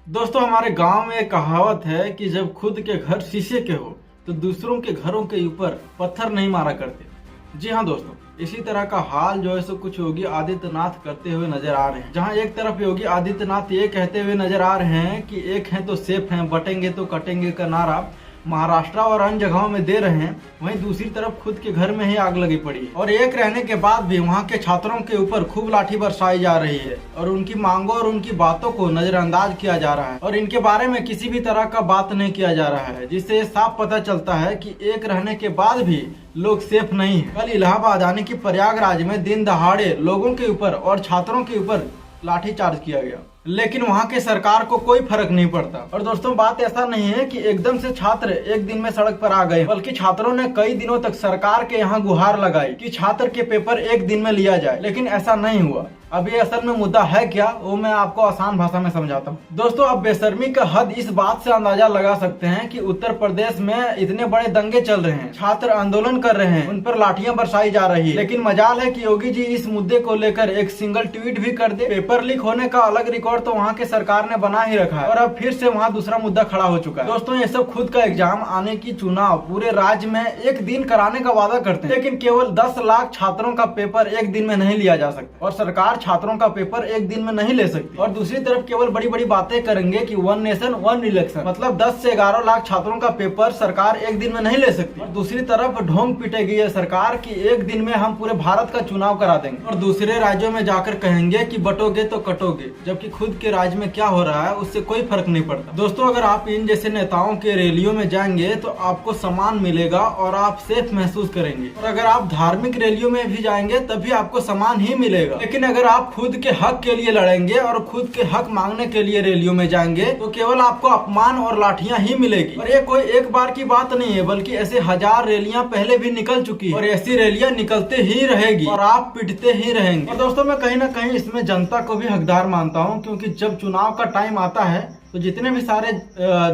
दोस्तों, हमारे गांव में एक कहावत है कि जब खुद के घर शीशे के हो तो दूसरों के घरों के ऊपर पत्थर नहीं मारा करते। जी हाँ दोस्तों, इसी तरह का हाल जो है सो कुछ योगी आदित्यनाथ करते हुए नजर आ रहे हैं। जहां एक तरफ योगी आदित्यनाथ ये कहते हुए नजर आ रहे हैं कि एक हैं तो सेफ हैं, बटेंगे तो कटेंगे का नारा महाराष्ट्र और अन्य जगहों में दे रहे हैं, वहीं दूसरी तरफ खुद के घर में ही आग लगी पड़ी है और एक रहने के बाद भी वहां के छात्रों के ऊपर खूब लाठी बरसाई जा रही है और उनकी मांगों और उनकी बातों को नजरअंदाज किया जा रहा है और इनके बारे में किसी भी तरह का बात नहीं किया जा रहा है, जिससे साफ पता चलता है कि एक रहने के बाद भी लोग सेफ नहीं है। कल इलाहाबाद यानी कि प्रयागराज में दिन दहाड़े लोगों के ऊपर और छात्रों के ऊपर लाठीचार्ज किया गया, लेकिन वहां के सरकार को कोई फर्क नहीं पड़ता। और दोस्तों, बात ऐसा नहीं है कि एकदम से छात्र एक दिन में सड़क पर आ गए, बल्कि छात्रों ने कई दिनों तक सरकार के यहाँ गुहार लगाई कि छात्र के पेपर एक दिन में लिया जाए, लेकिन ऐसा नहीं हुआ। अब ये असल में मुद्दा है क्या, वो मैं आपको आसान भाषा में समझाता हूँ। दोस्तों, अब बेशर्मी का हद इस बात से अंदाजा लगा सकते हैं कि उत्तर प्रदेश में इतने बड़े दंगे चल रहे हैं, छात्र आंदोलन कर रहे हैं, उन पर लाठियां बरसाई जा रही है, लेकिन मजाल है कि योगी जी इस मुद्दे को लेकर एक सिंगल ट्वीट भी कर दे। पेपर लीक होने का अलग रिकॉर्ड तो वहाँ के सरकार ने बना ही रखा है और अब फिर से वहाँ दूसरा मुद्दा खड़ा हो चुका है। दोस्तों, ये सब खुद का एग्जाम आने की चुनाव पूरे राज्य में एक दिन कराने का वादा करते हैं, लेकिन केवल 10 लाख छात्रों का पेपर एक दिन में नहीं लिया जा सकता और सरकार छात्रों का पेपर एक दिन में नहीं ले सकती। और दूसरी तरफ केवल बड़ी बड़ी बातें करेंगे कि 1 नेशन 1 इलेक्शन, मतलब 10 से 11 लाख छात्रों का पेपर सरकार एक दिन में नहीं ले सकती। और दूसरी तरफ ढोंग पीटेगी है सरकार की एक दिन में हम पूरे भारत का चुनाव करा देंगे और दूसरे राज्यों में जाकर कहेंगे कि बटोगे तो कटोगे, जबकि खुद के राज्य में क्या हो रहा है उससे कोई फर्क नहीं पड़ता। दोस्तों, अगर आप इन जैसे नेताओं के रैलियों में जाएंगे तो आपको सम्मान मिलेगा और आप सेफ महसूस करेंगे, और अगर आप धार्मिक रैलियों में भी जाएंगे तभी आपको सम्मान ही मिलेगा। लेकिन अगर आप खुद के हक के लिए लड़ेंगे और खुद के हक मांगने के लिए रैलियों में जाएंगे तो केवल आपको अपमान और लाठियां ही मिलेगी। और ये कोई एक बार की बात नहीं है, बल्कि ऐसे 1000 रैलियां पहले भी निकल चुकी है और ऐसी रैलियां निकलते ही रहेगी और आप पिटते ही रहेंगे। और दोस्तों, मैं कहीं ना कहीं इसमें जनता को भी हकदार मानता हूँ, क्योंकि जब चुनाव का टाइम आता है तो जितने भी सारे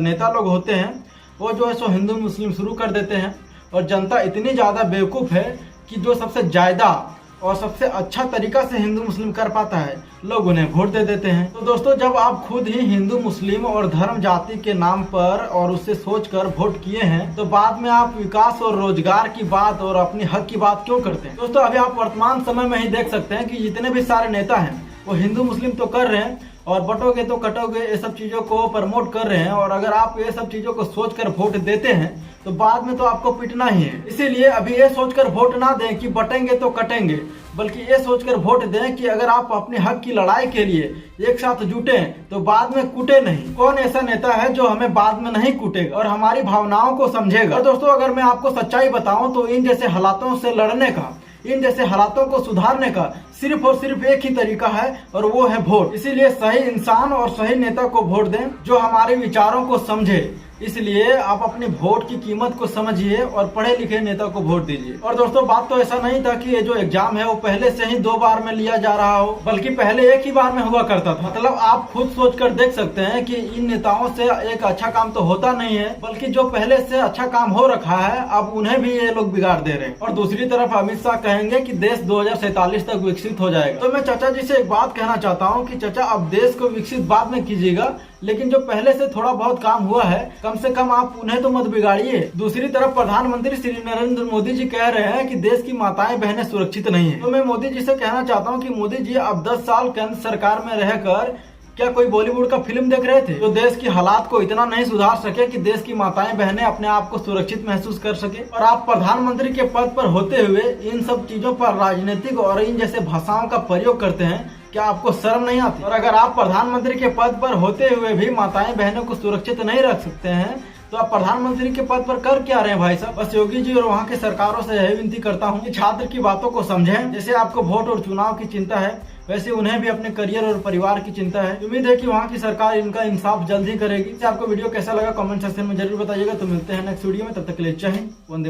नेता लोग होते हैं वो जो है सो हिंदू मुस्लिम शुरू कर देते हैं और जनता इतनी ज्यादा बेवकूफ है कि जो सबसे ज्यादा और सबसे अच्छा तरीका से हिंदू मुस्लिम कर पाता है लोग उन्हें वोट दे देते हैं। तो दोस्तों, जब आप खुद ही हिंदू मुस्लिम और धर्म जाति के नाम पर और उससे सोचकर वोट किए हैं तो बाद में आप विकास और रोजगार की बात और अपने हक की बात क्यों करते हैं। दोस्तों, अभी आप वर्तमान समय में ही देख सकते हैं कि जितने भी सारे नेता हैं वो हिंदू मुस्लिम तो कर रहे हैं और बटोगे तो कटोगे ये सब चीजों को प्रमोट कर रहे हैं, और अगर आप ये सब चीजों को सोचकर वोट देते हैं तो बाद में तो आपको पिटना ही है। इसीलिए अभी ये सोचकर वोट ना दें कि बटेंगे तो कटेंगे, बल्कि ये सोचकर वोट दें कि अगर आप अपने हक की लड़ाई के लिए एक साथ जुटे तो बाद में कूटे नहीं। कौन ऐसा नेता है जो हमें बाद में नहीं कूटेगा और हमारी भावनाओं को समझेगा। और दोस्तों, अगर मैं आपको सच्चाई बताऊं तो इन जैसे हालातों से लड़ने का, इन जैसे हालातों को सुधारने का सिर्फ और सिर्फ एक ही तरीका है और वो है वोट। इसीलिए सही इंसान और सही नेता को वोट दें जो हमारे विचारों को समझे। इसलिए आप अपने वोट की कीमत को समझिए और पढ़े लिखे नेता को वोट दीजिए। और दोस्तों, बात तो ऐसा नहीं था कि ये जो एग्जाम है वो पहले से ही 2 बार में लिया जा रहा हो, बल्कि पहले एक ही बार में हुआ करता था। मतलब आप खुद सोचकर देख सकते हैं कि इन नेताओं से एक अच्छा काम तो होता नहीं है, बल्कि जो पहले से अच्छा काम हो रखा है अब उन्हें भी ये लोग बिगाड़ दे रहे हैं। और दूसरी तरफ अमित शाह कहेंगे कि देश 2047 तक विकसित हो जाएगा। तो मैं चाचा जी से एक बात कहना चाहता हूँ कि चाचा, अब देश को विकसित बाद में कीजिएगा, लेकिन जो पहले से थोड़ा बहुत काम हुआ है कम से कम आप उन्हें तो मत बिगाड़िए। दूसरी तरफ प्रधानमंत्री श्री नरेंद्र मोदी जी कह रहे हैं कि देश की माताएं बहनें सुरक्षित नहीं है। तो मैं मोदी जी से कहना चाहता हूं कि मोदी जी, अब 10 साल केंद्र सरकार में रहकर क्या कोई बॉलीवुड का फिल्म देख रहे थे जो देश की हालात को इतना नहीं सुधार सके कि देश की माताएं बहनें अपने आप को सुरक्षित महसूस कर सके। और आप प्रधानमंत्री के पद पर होते हुए इन सब चीजों पर राजनीतिक और इन जैसे भाषाओं का प्रयोग करते हैं, क्या आपको शर्म नहीं आती। और अगर आप प्रधानमंत्री के पद पर होते हुए भी माताएं बहनों को सुरक्षित नहीं रख सकते हैं तो आप प्रधानमंत्री के पद पर कर क्या रहे हैं भाई साहब। बस योगी जी और वहाँ के सरकारों से यही विनती करता हूँ कि छात्र की बातों को समझें। जैसे आपको वोट और चुनाव की चिंता है, वैसे उन्हें भी अपने करियर और परिवार की चिंता है। उम्मीद है कि वहाँ की सरकार इनका इंसाफ जल्द ही करेगी। आपको वीडियो कैसा लगा कमेंट सेक्शन में जरूर बताइएगा। तो मिलते हैं नेक्स्ट वीडियो में, तब तक के लिए जय हिंद, वंदे।